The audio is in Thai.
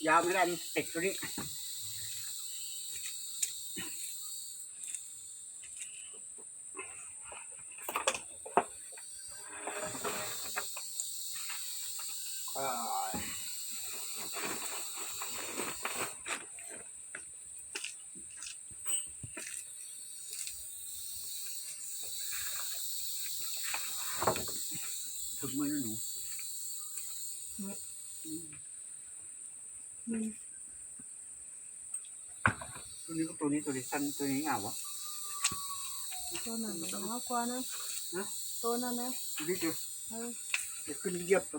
ยาวไม่ได้ติดตัวนี้ถึงมือแล้วหนูตัวนี้ก็ตัวนี้สั้นตัวนี้เหงาวะตัวนั้นมันมากกว่านะตัวนั้นนะตัวนี้จะขึ้นเหยียบตัว